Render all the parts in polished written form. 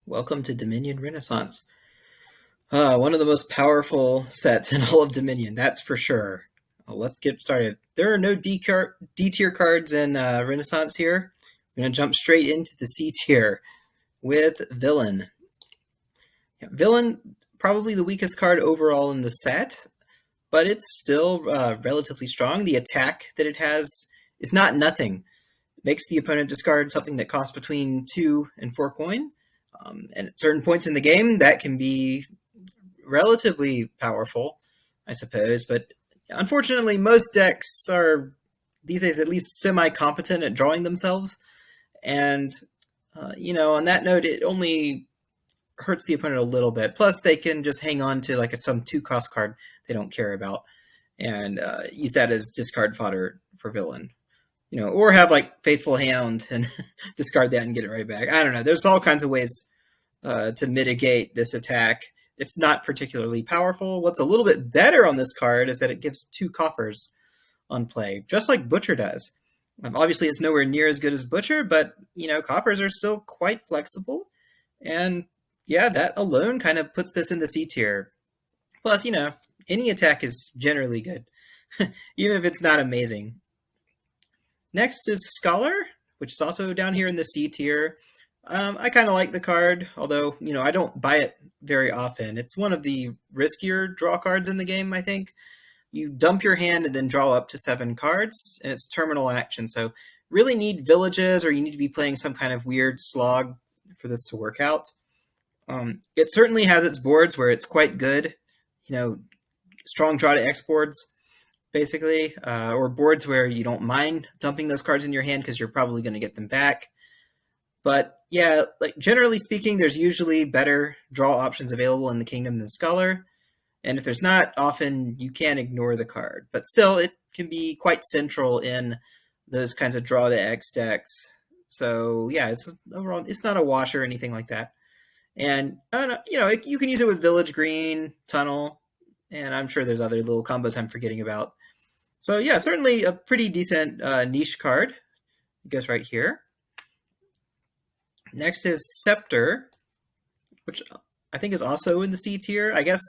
Welcome to Dominion Renaissance. One of the most powerful sets in all of Dominion, that's for sure. Let's get started. There are no D tier cards in Renaissance here. I'm going to jump straight into the C tier with Villain. Yeah, Villain, probably the weakest card overall in the set, but it's still relatively strong. The attack that it has is not nothing. It makes the opponent discard something that costs between 2 and 4 coin. And at certain points in the game, that can be relatively powerful, I suppose. But unfortunately, most decks are these days at least semi-competent at drawing themselves. And, on that note, it only hurts the opponent a little bit. Plus, they can just hang on to like some 2-cost card they don't care about and use that as discard fodder for Villain. Or have like Faithful Hound and discard that and get it right back. I don't know. There's all kinds of ways to mitigate this attack. It's not particularly powerful. What's a little bit better on this card is that it gives 2 coffers on play, just like Butcher does. Obviously, it's nowhere near as good as Butcher, but, coffers are still quite flexible. And, yeah, that alone kind of puts this in the C tier. Plus, any attack is generally good, even if it's not amazing. Next is Scholar, which is also down here in the C tier. I kind of like the card, although, I don't buy it very often. It's one of the riskier draw cards in the game, I think. You dump your hand and then draw up to 7 cards, and it's terminal action. So really need villages, or you need to be playing some kind of weird slog for this to work out. It certainly has its boards where it's quite good. Strong draw to X boards, basically, or boards where you don't mind dumping those cards in your hand because you're probably going to get them back. But yeah, like generally speaking, there's usually better draw options available in the Kingdom than Scholar. And if there's not, often you can ignore the card. But still, it can be quite central in those kinds of draw to X decks. So yeah, overall, it's not a wash or anything like that. And you can use it with Village Green, Tunnel, and I'm sure there's other little combos I'm forgetting about. So yeah, certainly a pretty decent niche card. It goes right here. Next is Scepter, which I think is also in the C tier. I guess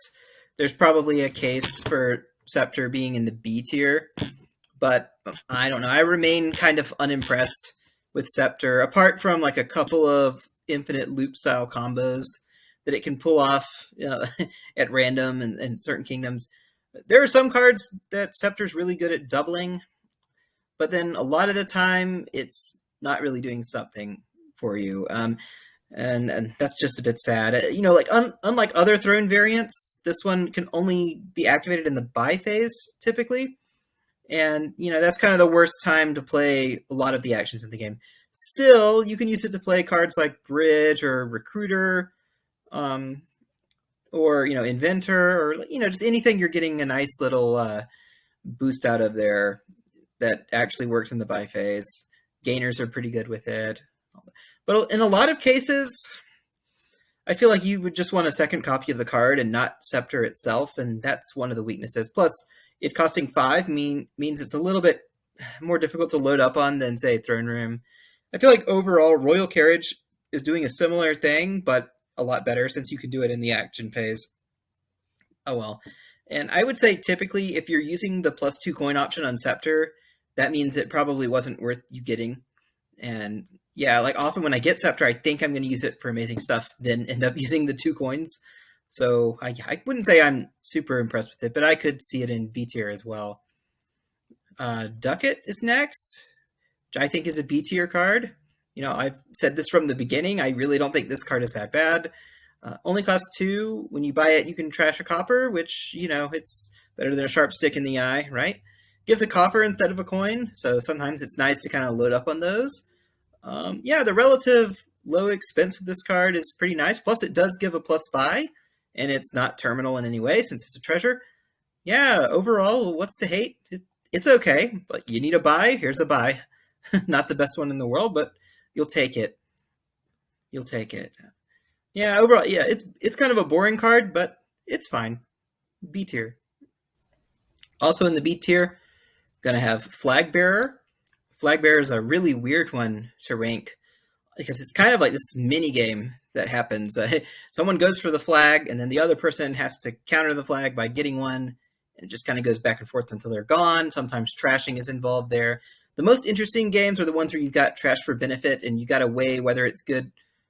there's probably a case for Scepter being in the B tier, but I don't know. I remain kind of unimpressed with Scepter, apart from like a couple of infinite loop style combos that it can pull off at random in certain kingdoms. There are some cards that Scepter's really good at doubling, but then a lot of the time it's not really doing something for you. And that's just a bit sad. Unlike other Throne variants, this one can only be activated in the buy phase, typically. And, that's kind of the worst time to play a lot of the actions in the game. Still, you can use it to play cards like Bridge or Recruiter, or, Inventor, or, just anything you're getting a nice little boost out of there that actually works in the buy phase. Gainers are pretty good with it. But in a lot of cases, I feel like you would just want a second copy of the card and not Scepter itself, and that's one of the weaknesses. Plus, it costing 5 means it's a little bit more difficult to load up on than, say, Throne Room. I feel like overall, Royal Carriage is doing a similar thing, but a lot better since you can do it in the action phase. Oh well. And I would say typically, if you're using the +2 coin option on Scepter, that means it probably wasn't worth you getting. And yeah, like often when I get Scepter, I think I'm going to use it for amazing stuff, then end up using the 2 coins. So I wouldn't say I'm super impressed with it, but I could see it in B tier as well. Ducat is next, which I think is a B tier card. I've said this from the beginning. I really don't think this card is that bad. Only costs 2. When you buy it, you can trash a copper, which, it's better than a sharp stick in the eye, right? Gives a copper instead of a coin, so sometimes it's nice to kind of load up on those. The relative low expense of this card is pretty nice. Plus, it does give a plus buy, and it's not terminal in any way since it's a treasure. Yeah, overall, what's to hate? It's okay. But you need a buy. Here's a buy. Not the best one in the world, but you'll take it. You'll take it. Yeah, overall, yeah, it's kind of a boring card, but it's fine. B tier. Also in the B tier, gonna have Flag Bearer. Flag Bearer is a really weird one to rank because it's kind of like this mini game that happens. Someone goes for the flag, and then the other person has to counter the flag by getting one. And it just kind of goes back and forth until they're gone. Sometimes trashing is involved there. The most interesting games are the ones where you've got trash for benefit, and you got to weigh whether it's good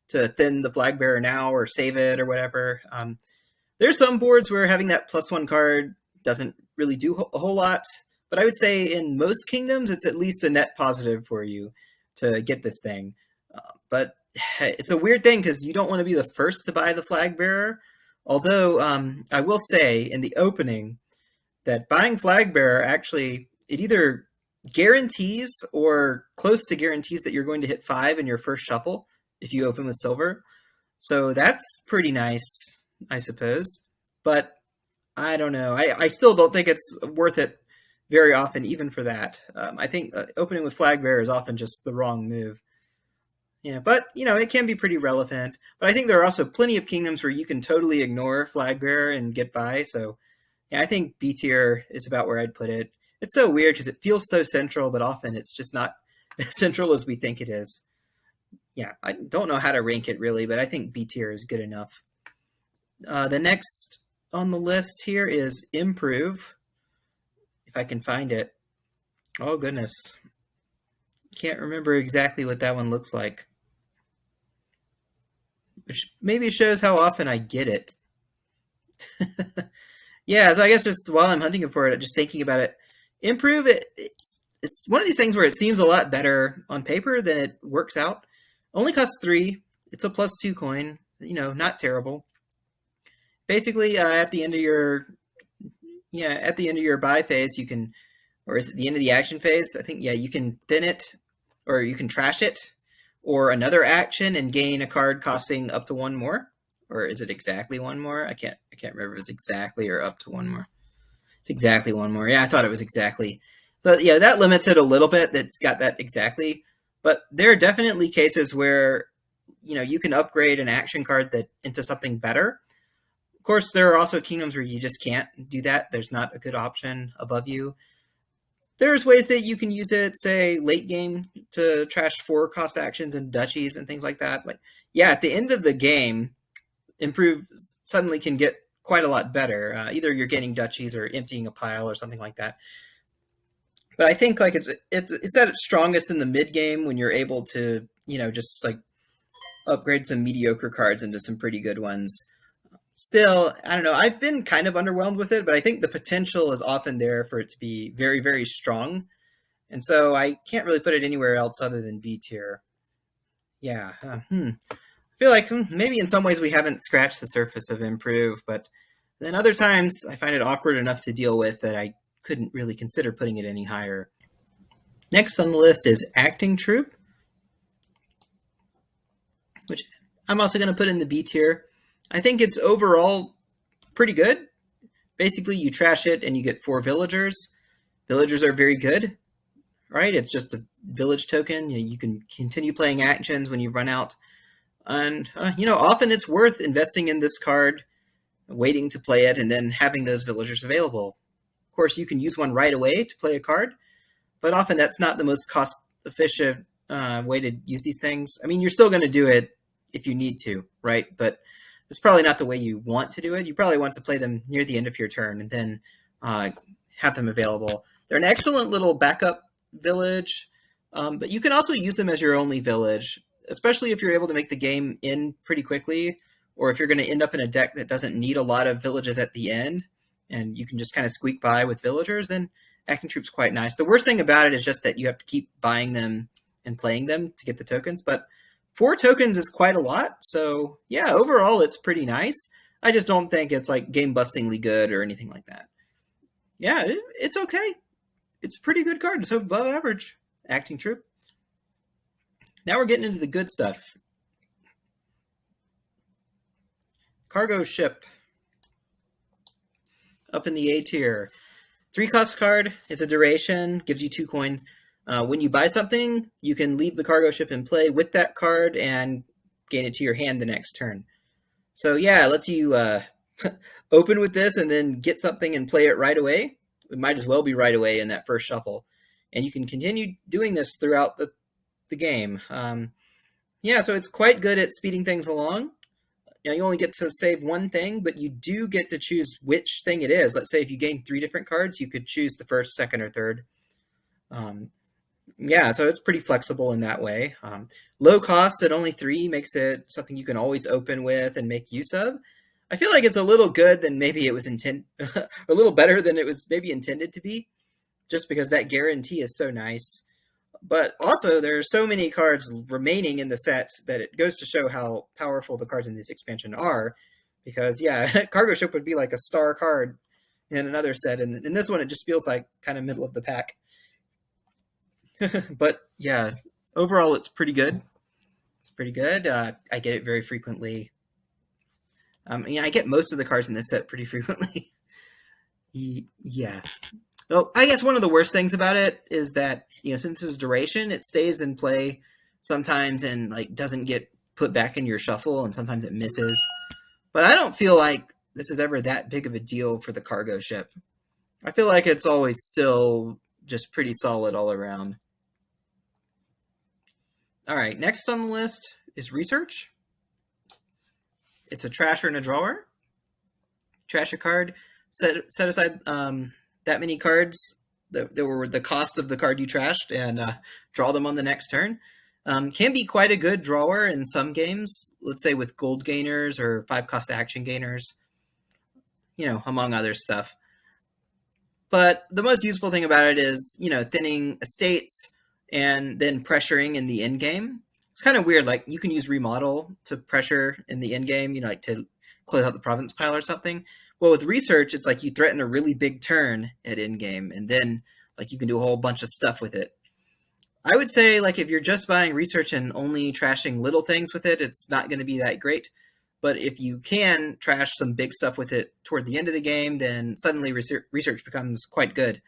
to thin the flag bearer now or save it or whatever. There's some boards where having that +1 card doesn't really do a whole lot, but I would say in most kingdoms, it's at least a net positive for you to get this thing. But it's a weird thing because you don't want to be the first to buy the flag bearer. Although I will say in the opening that buying flag bearer actually, it either guarantees or close to guarantees that you're going to hit 5 in your first shuffle if you open with silver. So that's pretty nice, I suppose. But I don't know. I still don't think it's worth it very often, even for that. I think opening with flag bearer is often just the wrong move. Yeah, but, it can be pretty relevant. But I think there are also plenty of kingdoms where you can totally ignore flag bearer and get by. So, yeah, I think B tier is about where I'd put it. It's so weird because it feels so central, but often it's just not as central as we think it is. Yeah, I don't know how to rank it really, but I think B tier is good enough. The next on the list here is Improve. If I can find it. Oh, goodness. Can't remember exactly what that one looks like. Which maybe shows how often I get it. Yeah, so I guess just while I'm hunting for it, just thinking about it, Improve, it's one of these things where it seems a lot better on paper than it works out. Only costs 3. It's a +2 coin. Not terrible. Basically, at the end of your buy phase, you can, or is it the end of the action phase? I think, you can thin it, or you can trash it, or another action and gain a card costing up to 1 more. Or is it exactly 1 more? I can't remember if it's exactly or up to 1 more. It's exactly 1 more. Yeah, I thought it was exactly. But yeah, that limits it a little bit. That's got that exactly. But there are definitely cases where, you can upgrade an action card into something better. Of course, there are also kingdoms where you just can't do that. There's not a good option above you. There's ways that you can use it, say, late game to trash 4 cost actions and duchies and things like that. At the end of the game, Improve suddenly can get quite a lot better. Either you're getting duchies or emptying a pile or something like that. But I think it's at its strongest in the mid game when you're able to just upgrade some mediocre cards into some pretty good ones. Still, I don't know. I've been kind of underwhelmed with it, but I think the potential is often there for it to be very, very strong. And so I can't really put it anywhere else other than B tier. Yeah. I feel like maybe in some ways we haven't scratched the surface of Improve, but then other times I find it awkward enough to deal with that I couldn't really consider putting it any higher. Next on the list is Acting Troupe, which I'm also going to put in the B tier. I think it's overall pretty good. Basically, you trash it and you get 4 villagers. Villagers are very good, right? It's just a village token. You can continue playing actions when you run out. And, often it's worth investing in this card, waiting to play it, and then having those villagers available. Of course, you can use one right away to play a card, but often that's not the most cost-efficient way to use these things. I mean, you're still going to do it if you need to, right? But it's probably not the way you want to do it. You probably want to play them near the end of your turn and then have them available. They're an excellent little backup village, but you can also use them as your only village, especially if you're able to make the game in pretty quickly, or if you're going to end up in a deck that doesn't need a lot of villages at the end, and you can just kind of squeak by with villagers, then Acting Troupe's quite nice. The worst thing about it is just that you have to keep buying them and playing them to get the tokens, but 4 tokens is quite a lot, so yeah, overall it's pretty nice. I just don't think it's game-bustingly good or anything like that. Yeah, it's okay. It's a pretty good card. It's above average. Acting Troupe. Now we're getting into the good stuff. Cargo Ship. Up in the A tier. 3 cost card. It's a duration. Gives you 2 coins. When you buy something, you can leave the cargo ship in play with that card and gain it to your hand the next turn. So yeah, it lets you open with this and then get something and play it right away. It might as well be right away in that first shuffle. And you can continue doing this throughout the game. Yeah, so it's quite good at speeding things along. You only get to save one thing, but you do get to choose which thing it is. Let's say if you gain 3 different cards, you could choose the first, second, or third. Um, yeah, so it's pretty flexible in that way. Low cost at only 3 makes it something you can always open with and make use of. I feel like it's a little good than maybe it was intended, a little better than it was maybe intended to be, just because that guarantee is so nice. But also, there are so many cards remaining in the set that it goes to show how powerful the cards in this expansion are. Because, yeah, Cargo Ship would be like a star card in another set, and in this one, it just feels like kind of middle of the pack. But, yeah, overall, it's pretty good. It's pretty good. I get it very frequently. I get most of the cards in this set pretty frequently. Yeah. Well, I guess one of the worst things about it is that, since it's duration, it stays in play sometimes and like doesn't get put back in your shuffle, and sometimes it misses. But I don't feel like this is ever that big of a deal for the cargo ship. I feel like it's always still just pretty solid all around. All right, next on the list is research. It's a trasher and a drawer. Trash a card, set aside that many cards that were the cost of the card you trashed, and draw them on the next turn. Can be quite a good drawer in some games, let's say with gold gainers or 5-cost action gainers, among other stuff. But the most useful thing about it is, thinning estates and then pressuring in the end game. It's kind of weird. Like, you can use remodel to pressure in the end game, like to close out the province pile or something. Well, with research, it's like you threaten a really big turn at end game, and then like you can do a whole bunch of stuff with it. I would say, like, if you're just buying research and only trashing little things with it, it's not going to be that great. But if you can trash some big stuff with it toward the end of the game, then suddenly research becomes quite good.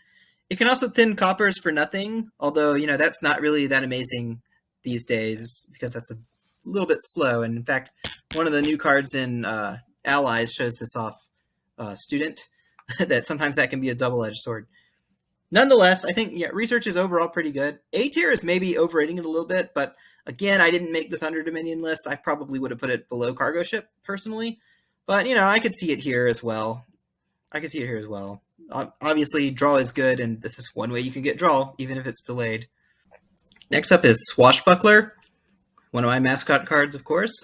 It can also thin coppers for nothing, although, that's not really that amazing these days because that's a little bit slow. And in fact, one of the new cards in Allies shows this off, Student, that sometimes that can be a double-edged sword. Nonetheless, I think research is overall pretty good. A tier is maybe overrating it a little bit, but again, I didn't make the Thunder Dominion list. I probably would have put it below Cargo Ship personally, but I could see it here as well. Obviously, draw is good, and this is one way you can get draw, even if it's delayed. Next up is Swashbuckler, one of my mascot cards, of course.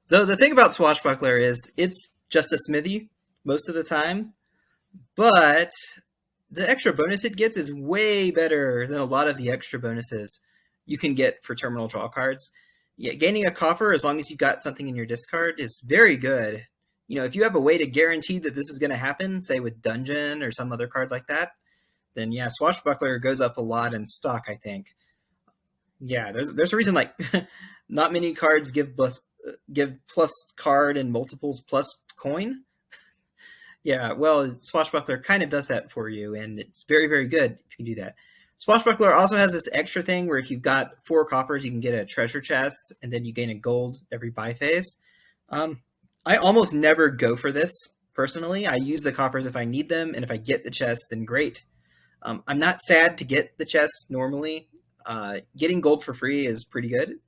So the thing about Swashbuckler is it's just a smithy most of the time, but the extra bonus it gets is way better than a lot of the extra bonuses you can get for terminal draw cards. Yeah, gaining a coffer, as long as you got something in your discard, is very good. If you have a way to guarantee that this is going to happen, say with Dungeon or some other card like that, then yeah, Swashbuckler goes up a lot in stock, I think. Yeah, there's a reason, like, not many cards give plus card and multiples plus coin. Yeah, well, Swashbuckler kind of does that for you, and it's very, very good if you can do that. Swashbuckler also has this extra thing where if you've got 4 coppers, you can get a treasure chest, and then you gain a gold every buy phase. I almost never go for this, personally. I use the coppers if I need them, and if I get the chest, then great. I'm not sad to get the chest normally. Getting gold for free is pretty good.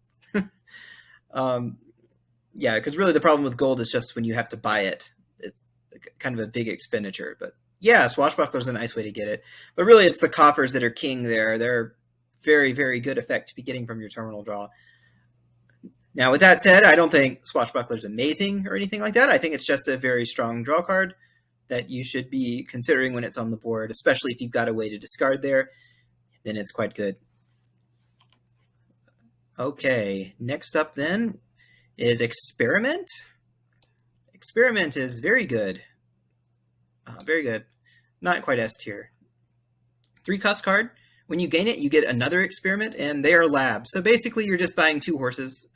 Yeah, because really the problem with gold is just when you have to buy it. It's kind of a big expenditure. But yeah, Swashbuckler is a nice way to get it. But really it's the coffers that are king there. They're very, very good effect to be getting from your terminal draw. Now, with that said, I don't think Swashbuckler is amazing or anything like that. I think it's just a very strong draw card that you should be considering when it's on the board, especially if you've got a way to discard there. Then it's quite good. Okay, next up then is Experiment. Experiment is very good. Very good. Not quite S tier. 3-cost card. When you gain it, you get another Experiment, and they are labs. So basically, you're just buying 2 horses.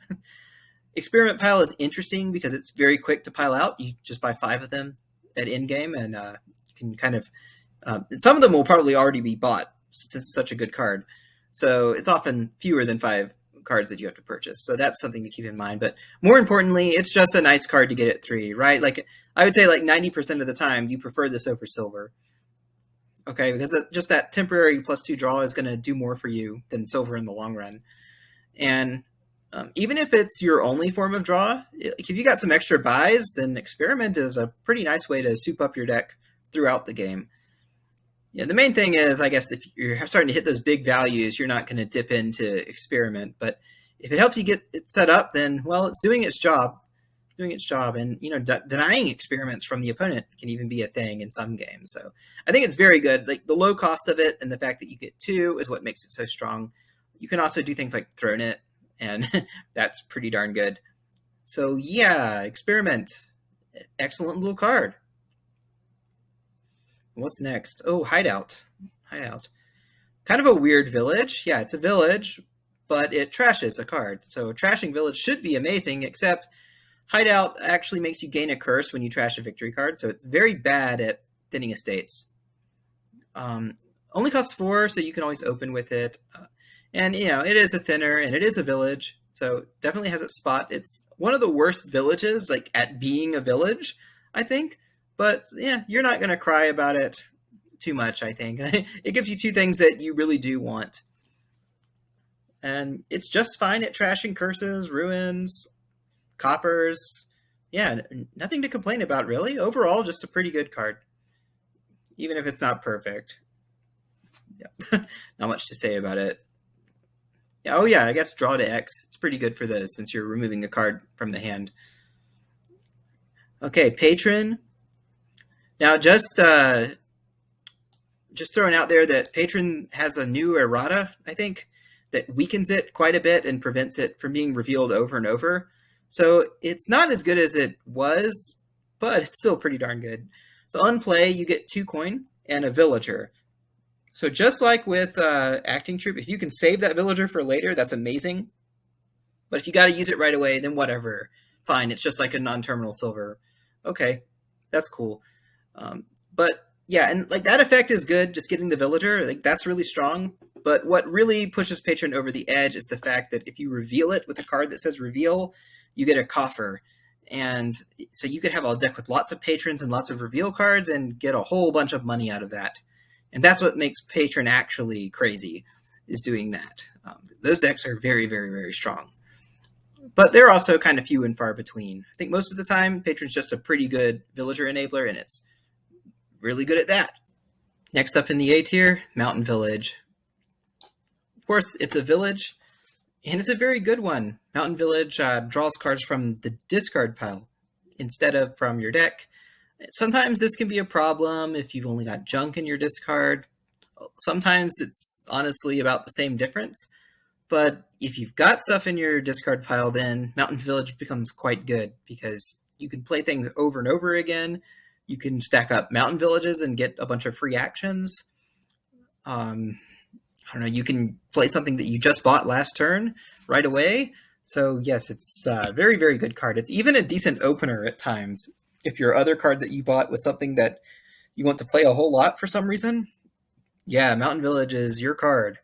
Experiment pile is interesting because it's very quick to pile out. You just buy 5 of them at end game, and you can kind of... some of them will probably already be bought since it's such a good card. So it's often fewer than 5 cards that you have to purchase. So that's something to keep in mind. But more importantly, it's just a nice card to get at 3, right? Like, I would say like 90% of the time you prefer this over silver. Okay, because just that temporary +2 draw is going to do more for you than silver in the long run. And even if it's your only form of draw, if you got some extra buys, then Experiment is a pretty nice way to soup up your deck throughout the game. Yeah, the main thing is, I guess, if you're starting to hit those big values, you're not going to dip into Experiment. But if it helps you get it set up, then, well, it's doing its job. And denying experiments from the opponent can even be a thing in some games. So I think it's very good. Like, the low cost of it and the fact that you get 2 is what makes it so strong. You can also do things like Throne It, and that's pretty darn good. So yeah, Experiment, excellent little card. What's next? Oh, Hideout. Kind of a weird village. Yeah, it's a village, but it trashes a card. So trashing village should be amazing, except Hideout actually makes you gain a curse when you trash a victory card, so it's very bad at thinning estates. Only costs 4, so you can always open with it. And, it is a thinner, and it is a village, so definitely has its spot. It's one of the worst villages, like, at being a village, I think. But, yeah, you're not going to cry about it too much, I think. It gives you 2 things that you really do want. And it's just fine at trashing curses, ruins, coppers. Yeah, nothing to complain about, really. Overall, just a pretty good card, even if it's not perfect. Yeah, not much to say about it. Yeah, oh yeah, I guess draw to X. It's pretty good for this since you're removing a card from the hand. Okay, Patron. Now, just throwing out there that Patron has a new errata, I think, that weakens it quite a bit and prevents it from being revealed over and over. So it's not as good as it was, but it's still pretty darn good. So on play, you get 2 coin and a villager. So just like with Acting Troop, if you can save that villager for later, that's amazing. But if you got to use it right away, then whatever. Fine, it's just like a non-terminal silver. Okay, that's cool. But yeah, and like that effect is good, just getting the villager. Like, that's really strong. But what really pushes Patron over the edge is the fact that if you reveal it with a card that says reveal, you get a coffer. And so you could have a deck with lots of patrons and lots of reveal cards and get a whole bunch of money out of that. And that's what makes Patron actually crazy, is doing that. Those decks are very, very, very strong. But they're also kind of few and far between. I think most of the time, Patron's just a pretty good villager enabler, and it's really good at that. Next up in the A tier, Mountain Village. Of course, it's a village, and it's a very good one. Mountain Village draws cards from the discard pile instead of from your deck. Sometimes this can be a problem if you've only got junk in your discard. Sometimes it's honestly about the same difference. But if you've got stuff in your discard pile, then Mountain Village becomes quite good because you can play things over and over again. You can stack up Mountain Villages and get a bunch of free actions. I don't know, you can play something that you just bought last turn right away. So yes, it's a very, very good card. It's even a decent opener at times. If your other card that you bought was something that you want to play a whole lot for some reason, yeah, Mountain Village is your card.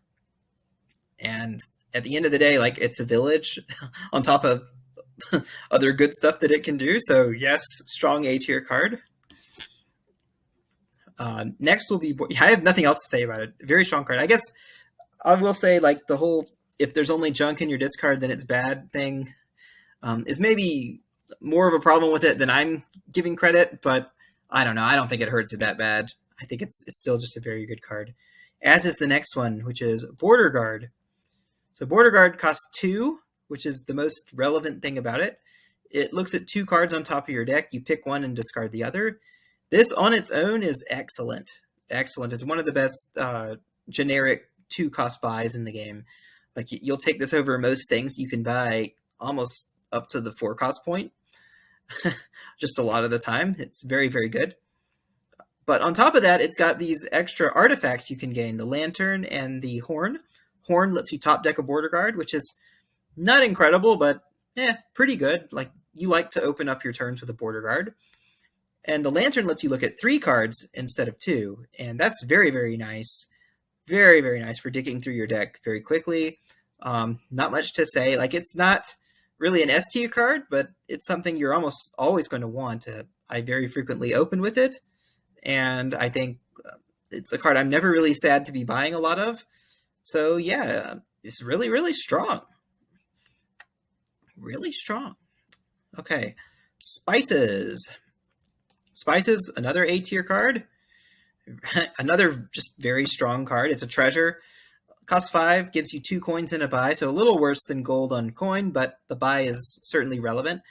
And at the end of the day, like, it's a village on top of other good stuff that it can do. So yes, strong A tier card. Next will be, I have nothing else to say about it. Very strong card. I guess I will say, like, the whole, if there's only junk in your discard, then it's bad thing is maybe more of a problem with it than I'm giving credit, but I don't know. I don't think it hurts it that bad. I think it's still just a very good card. As is the next one, which is Border Guard. So Border Guard costs 2, which is the most relevant thing about it. It looks at 2 cards on top of your deck. You pick one and discard the other. This on its own is excellent. Excellent. It's one of the best generic 2-cost buys in the game. Like, you'll take this over most things you can buy almost up to the 4-cost point. Just a lot of the time. It's very, very good. But on top of that, it's got these extra artifacts you can gain. The Lantern and the Horn. Horn lets you top deck a Border Guard, which is not incredible, but pretty good. Like, you like to open up your turns with a Border Guard. And the Lantern lets you look at 3 cards instead of 2. And that's very, very nice. Very, very nice for digging through your deck very quickly. Not much to say. Like, it's not really an S tier card, but it's something you're almost always going to want. I very frequently open with it. And I think it's a card I'm never really sad to be buying a lot of. So yeah, it's really, really strong. really strong. Okay, Spices. Spices, another A tier card. Another just very strong card. It's a treasure. Cost 5, gives you 2 coins and a buy, so a little worse than gold on coin, but the buy is certainly relevant.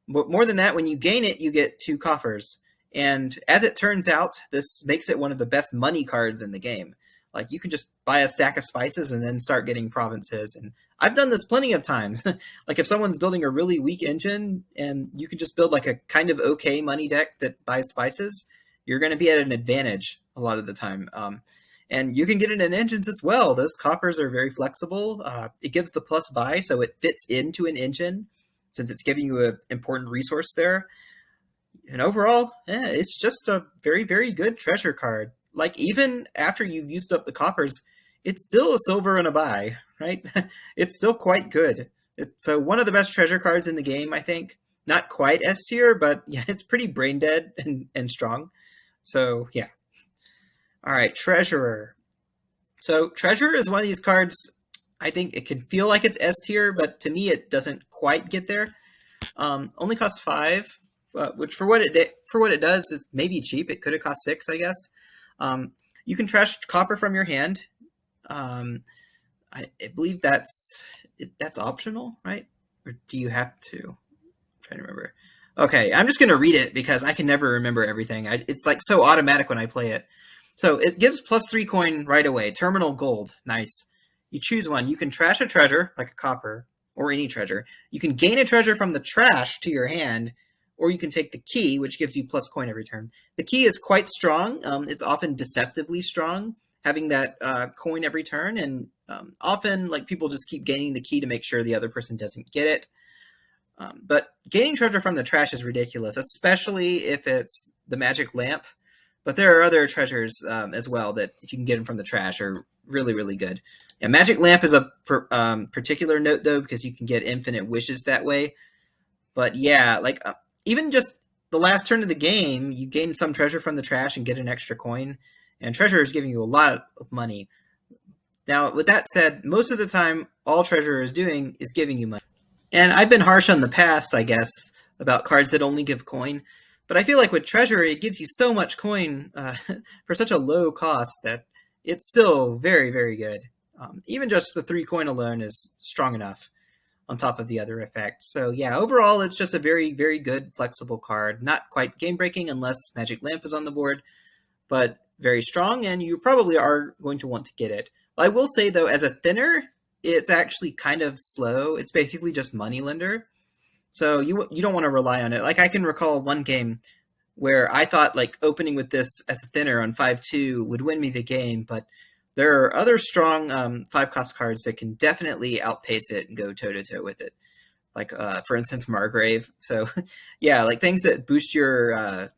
But more than that, when you gain it, you get 2 coffers. And as it turns out, this makes it one of the best money cards in the game. Like, you can just buy a stack of spices and then start getting provinces. And I've done this plenty of times. Like, if someone's building a really weak engine and you can just build like a kind of okay money deck that buys spices, you're going to be at an advantage a lot of the time. And you can get it in engines as well. Those coffers are very flexible. It gives the plus buy, so it fits into an engine since it's giving you an important resource there. And overall, it's just a very, very good treasure card. Like, even after you've used up the coppers, it's still a silver and a buy, right? It's still quite good. It's one of the best treasure cards in the game, I think. Not quite S tier, but yeah, it's pretty brain dead and strong. So, yeah. All right, Treasurer. So, Treasurer is one of these cards, I think it can feel like it's S tier, but to me it doesn't quite get there. Only costs 5, which for what it does is maybe cheap. It could have cost 6, I guess. You can trash copper from your hand. I believe that's optional, right? Or do you have to? I'm trying to remember. Okay, I'm just going to read it because I can never remember everything. It's like so automatic when I play it. So it gives plus 3 coin right away. Terminal gold. Nice. You choose one. You can trash a treasure, like a copper, or any treasure. You can gain a treasure from the trash to your hand, or you can take the key, which gives you plus coin every turn. The key is quite strong. It's often deceptively strong, having that coin every turn, and often like people just keep gaining the key to make sure the other person doesn't get it. But gaining treasure from the trash is ridiculous, especially if it's the magic lamp. But there are other treasures as well that, if you can get them from the trash, are really, really good. Yeah, magic lamp is a particular note, though, because you can get infinite wishes that way. But yeah, like even just the last turn of the game, you gain some treasure from the trash and get an extra coin. And treasure is giving you a lot of money. Now, with that said, most of the time, all treasure is doing is giving you money. And I've been harsh on the past, I guess, about cards that only give coin. But I feel like with treasure, it gives you so much coin for such a low cost that it's still very, very good. Even just the 3 coin alone is strong enough on top of the other effects. So yeah, overall, it's just a very, very good flexible card. Not quite game-breaking unless Magic Lamp is on the board, but very strong, and you probably are going to want to get it. I will say, though, as a thinner, it's actually kind of slow. It's basically just Moneylender. So you don't want to rely on it. Like, I can recall one game where I thought like opening with this as a thinner on 5-2 would win me the game, but there are other strong 5-cost cards that can definitely outpace it and go toe-to-toe with it. Like, for instance, Margrave. So, yeah, like things that boost your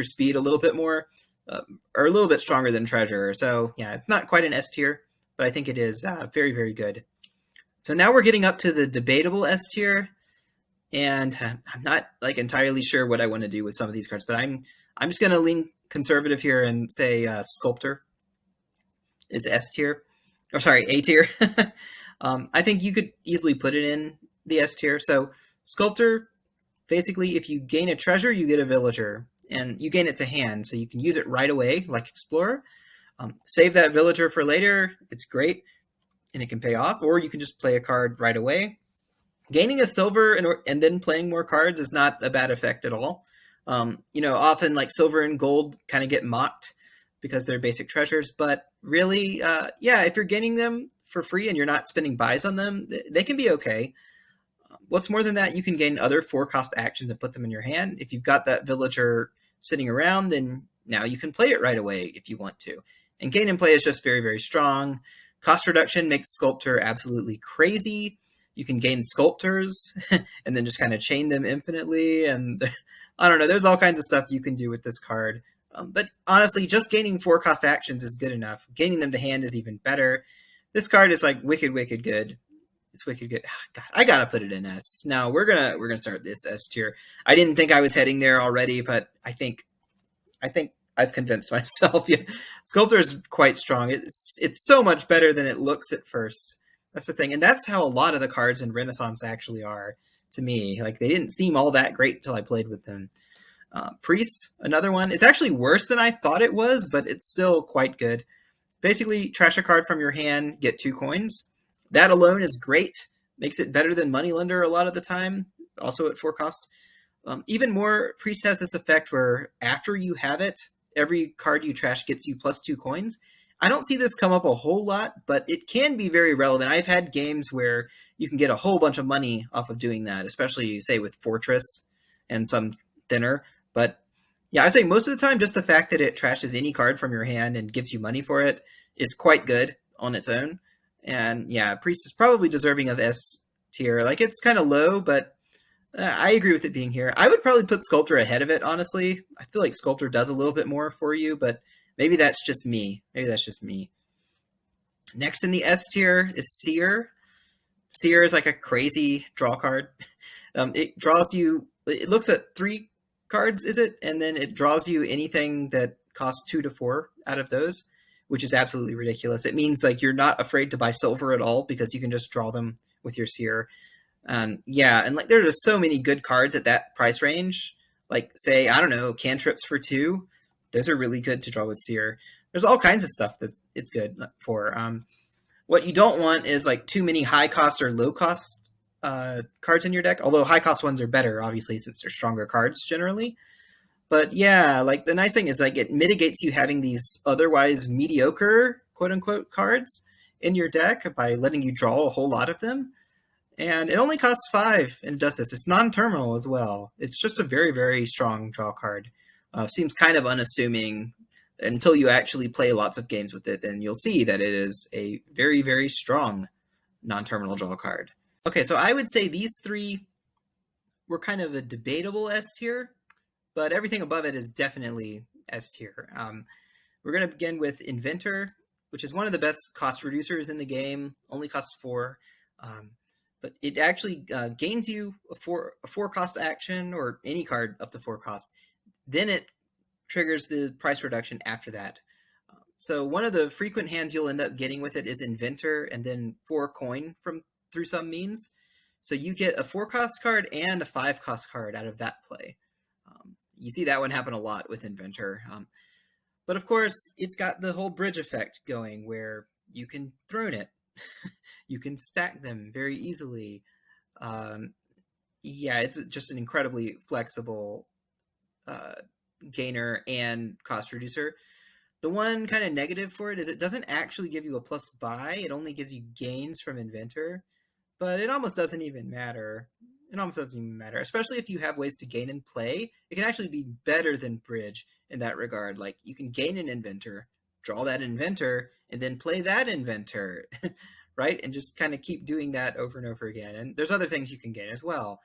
speed a little bit more are a little bit stronger than Treasure. So, yeah, it's not quite an S tier, but I think it is very, very good. So now we're getting up to the debatable S tier, and I'm not like entirely sure what I want to do with some of these cards, but I'm just going to lean conservative here and say Sculptor is S tier, or sorry, A tier. I think you could easily put it in the S tier. So Sculptor, basically, if you gain a treasure, you get a villager, and you gain it to hand, so you can use it right away, like Explorer. Save that villager for later. It's great, and it can pay off, or you can just play a card right away. Gaining a silver and then playing more cards is not a bad effect at all. Often like silver and gold kind of get mocked because they're basic treasures, but really, if you're gaining them for free and you're not spending buys on them, they can be okay. What's more than that, you can gain other 4-cost actions and put them in your hand. If you've got that villager sitting around, then now you can play it right away if you want to. And gain and play is just very, very strong. Cost reduction makes Sculptor absolutely crazy. You can gain Sculptors and then just kind of chain them infinitely. And I don't know, there's all kinds of stuff you can do with this card. But honestly, just gaining 4-cost actions is good enough. Gaining them to hand is even better. This card is like wicked, wicked good. It's wicked good. God, I gotta put it in S. Now we're gonna start this S tier. I didn't think I was heading there already, but I think I've convinced myself. Yeah. Sculptor is quite strong. It's so much better than it looks at first. That's the thing, and that's how a lot of the cards in Renaissance actually are to me. Like they didn't seem all that great until I played with them. Priest, another one. It's actually worse than I thought it was, but it's still quite good. Basically, trash a card from your hand, get 2 coins. That alone is great. Makes it better than Moneylender a lot of the time, also at 4 cost. Even more, Priest has this effect where after you have it, every card you trash gets you plus 2 coins. I don't see this come up a whole lot, but it can be very relevant. I've had games where you can get a whole bunch of money off of doing that, especially, say, with Fortress and some thinner. But yeah, I'd say most of the time, just the fact that it trashes any card from your hand and gives you money for it is quite good on its own. And yeah, Priest is probably deserving of S tier. Like, it's kind of low, but I agree with it being here. I would probably put Sculptor ahead of it, honestly. I feel like Sculptor does a little bit more for you, but maybe that's just me. Next in the S tier is Seer. Seer is like a crazy draw card. It draws you, it looks at 3 cards, is it? And then it draws you anything that costs 2 to 4 out of those, which is absolutely ridiculous. It means like you're not afraid to buy silver at all because you can just draw them with your Seer. Yeah, and like there's just so many good cards at that price range. Like, say, I don't know, cantrips for 2. Those are really good to draw with Seer. There's all kinds of stuff that it's good for. What you don't want is like too many high cost or low cost cards in your deck. Although high cost ones are better, obviously, since they're stronger cards generally. But yeah, like the nice thing is like it mitigates you having these otherwise mediocre quote unquote cards in your deck by letting you draw a whole lot of them. And it only costs 5 and does this. It's non-terminal as well. It's just a very, very strong draw card. Seems kind of unassuming until you actually play lots of games with it, then you'll see that it is a very, very strong non-terminal draw card. Okay, so I would say these 3 were kind of a debatable S tier, but everything above it is definitely S tier. We're going to begin with Inventor, which is one of the best cost reducers in the game, only costs 4. But it actually gains you a 4 cost action, or any card up to 4 cost. Then it triggers the price reduction after that. So one of the frequent hands you'll end up getting with it is Inventor, and then 4 coin through some means. So you get a 4 cost card and a 5 cost card out of that play. You see that one happen a lot with Inventor. But of course, it's got the whole bridge effect going where you can throne it. You can stack them very easily. Yeah, it's just an incredibly flexible gainer and cost reducer. The one kind of negative for it is it doesn't actually give you a plus buy. It only gives you gains from Inventor, but it almost doesn't even matter. Especially if you have ways to gain and play. It can actually be better than bridge in that regard. Like, you can gain an Inventor, draw that Inventor, and then play that Inventor, right? And just kind of keep doing that over and over again. And there's other things you can gain as well.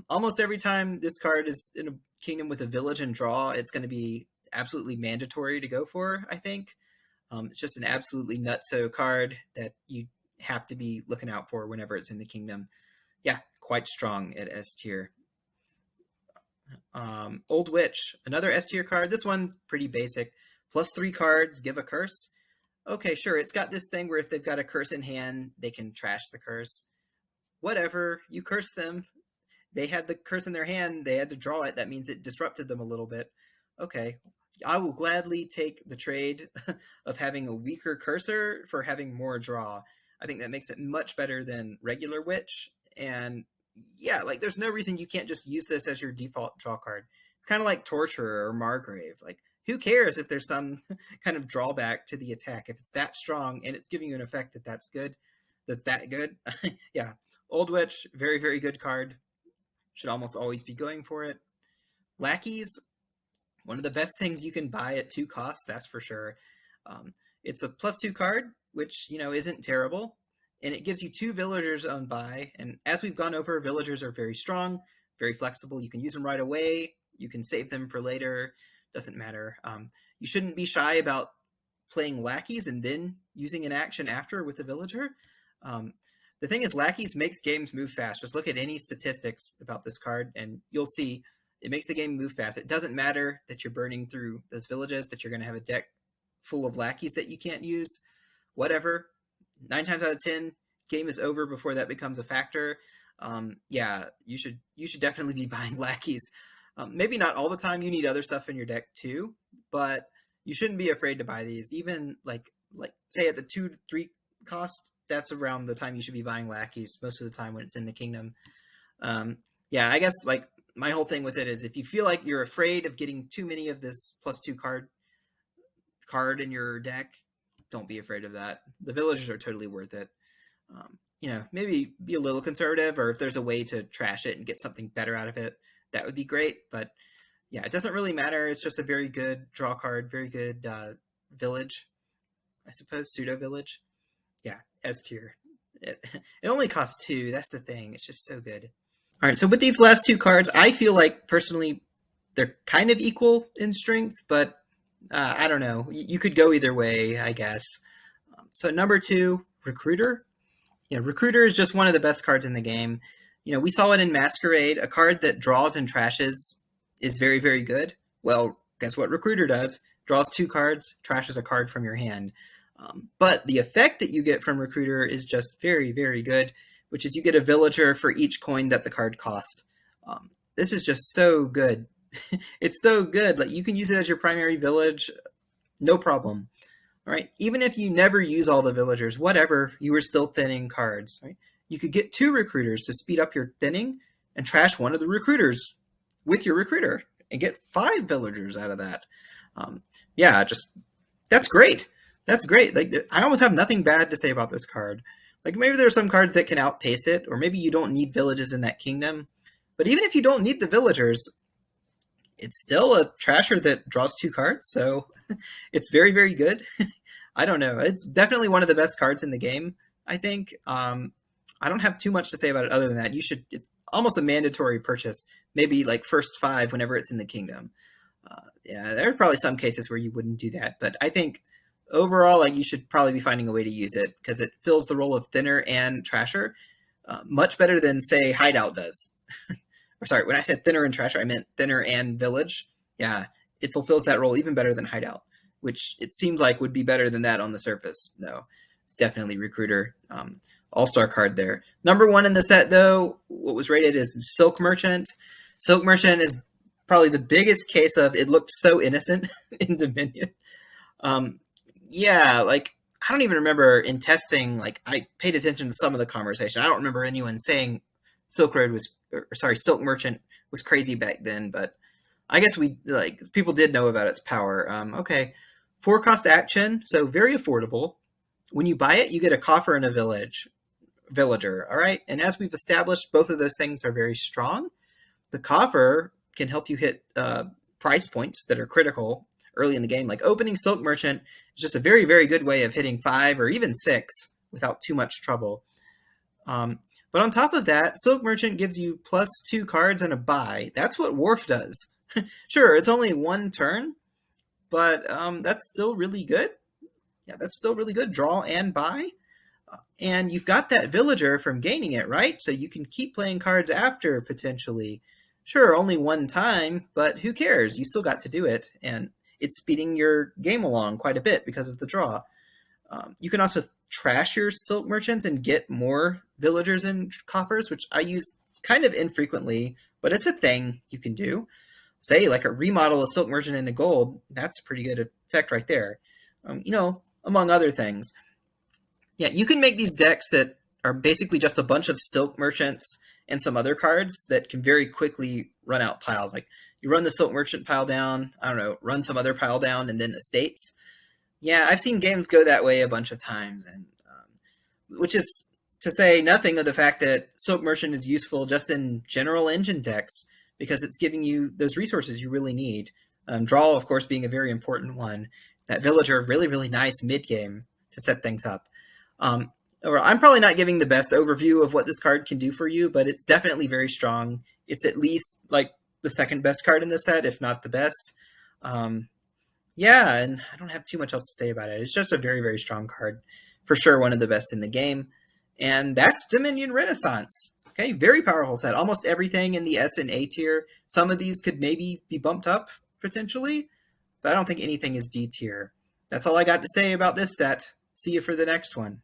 Almost every time this card is in a kingdom with a village and draw, it's going to be absolutely mandatory to go for, I think. It's just an absolutely nutso card that you have to be looking out for whenever it's in the kingdom. Yeah, quite strong at S tier. Old Witch, another S tier card. This one's pretty basic. Plus 3 cards, give a curse. Okay, sure, it's got this thing where if they've got a curse in hand, they can trash the curse. Whatever, you curse them. They had the curse in their hand, they had to draw it. That means it disrupted them a little bit. Okay, I will gladly take the trade of having a weaker cursor for having more draw. I think that makes it much better than regular Witch. And yeah, like there's no reason you can't just use this as your default draw card. It's kind of like Torturer or Margrave. Like, who cares if there's some kind of drawback to the attack? If it's that strong and it's giving you an effect that's good, yeah. Old Witch, very, very good card. Should almost always be going for it. Lackeys, one of the best things you can buy at 2 costs, that's for sure. It's a plus 2 card, which, isn't terrible. And it gives you 2 villagers on buy. And as we've gone over, villagers are very strong, very flexible. You can use them right away. You can save them for later. Doesn't matter. You shouldn't be shy about playing Lackeys and then using an action after with a villager. The thing is, Lackeys makes games move fast. Just look at any statistics about this card, and you'll see it makes the game move fast. It doesn't matter that you're burning through those villages, that you're going to have a deck full of Lackeys that you can't use. Whatever. 9 times out of 10, game is over before that becomes a factor, yeah, you should definitely be buying Lackeys. Maybe not all the time. You need other stuff in your deck too, but you shouldn't be afraid to buy these. Even like say at the 2-3 cost, that's around the time you should be buying Lackeys most of the time when it's in the kingdom. Yeah, I guess like my whole thing with it is if you feel like you're afraid of getting too many of this +2 card in your deck, don't be afraid of that. The villagers are totally worth it. Maybe be a little conservative, or if there's a way to trash it and get something better out of it, that would be great. But yeah, it doesn't really matter. It's just a very good draw card, very good village, I suppose, pseudo village. Yeah, S tier. It only costs 2. That's the thing. It's just so good. All right, so with these last 2 cards, I feel like personally they're kind of equal in strength, but I don't know. You could go either way, I guess. So number 2, Recruiter. Recruiter is just one of the best cards in the game. We saw it in Masquerade. A card that draws and trashes is very, very good. Well, guess what Recruiter does? Draws 2 cards, trashes a card from your hand. But the effect that you get from Recruiter is just very, very good, which is you get a villager for each coin that the card cost. This is just so good. It's so good. Like, you can use it as your primary village, no problem. All right, even if you never use all the villagers, whatever, you were still thinning cards. Right? You could get 2 recruiters to speed up your thinning and trash one of the recruiters with your recruiter and get 5 villagers out of that. That's great. That's great. Like, I almost have nothing bad to say about this card. Like, maybe there are some cards that can outpace it, or maybe you don't need villages in that kingdom. But even if you don't need the villagers, it's still a trasher that draws 2 cards, so it's very, very good. I don't know. It's definitely one of the best cards in the game, I think. I don't have too much to say about it other than that. It's almost a mandatory purchase, maybe like first 5 whenever it's in the kingdom. There are probably some cases where you wouldn't do that, but I think overall, like, you should probably be finding a way to use it because it fills the role of thinner and trasher much better than, say, Hideout does. Or sorry, when I said thinner and trasher, I meant thinner and village. Yeah, it fulfills that role even better than Hideout, which it seems like would be better than that on the surface. No, it's definitely Recruiter. All-star card there. Number 1 in the set, though, what was rated is Silk Merchant. Silk Merchant is probably the biggest case of it looked so innocent in Dominion. Like, I don't even remember in testing, like, I paid attention to some of the conversation. I don't remember anyone saying Silk Merchant was crazy back then, but I guess people did know about its power. Okay. 4 cost action, so very affordable. When you buy it, you get a coffer and a villager. All right. And as we've established, both of those things are very strong. The coffer can help you hit price points that are critical early in the game. Like, opening Silk Merchant is just a very, very good way of hitting 5 or even 6 without too much trouble. But on top of that, Silk Merchant gives you +2 cards and a buy. That's what Wharf does. Sure, it's only 1 turn, but that's still really good. Yeah, that's still really good. Draw and buy. And you've got that villager from gaining it, right? So you can keep playing cards after, potentially. Sure, only 1 time, but who cares? You still got to do it, and it's speeding your game along quite a bit because of the draw. You can also trash your Silk Merchants and get more villagers and coffers, which I use kind of infrequently, but it's a thing you can do. Say, like, a remodel of Silk Merchant into gold, that's a pretty good effect right there. Among other things. Yeah, you can make these decks that are basically just a bunch of Silk Merchants and some other cards that can very quickly run out piles. Like, you run the Silk Merchant pile down, I don't know, run some other pile down, and then estates. Yeah, I've seen games go that way a bunch of times, and which is to say nothing of the fact that Silk Merchant is useful just in general engine decks because it's giving you those resources you really need. Draw, of course, being a very important one. That villager, really, really nice mid-game to set things up. I'm probably not giving the best overview of what this card can do for you, but it's definitely very strong. It's at least like the second best card in the set, if not the best. And I don't have too much else to say about it. It's just a very, very strong card. For sure, one of the best in the game. And that's Dominion Renaissance. Okay, very powerful set. Almost everything in the S and A tier. Some of these could maybe be bumped up, potentially, but I don't think anything is D tier. That's all I got to say about this set. See you for the next one.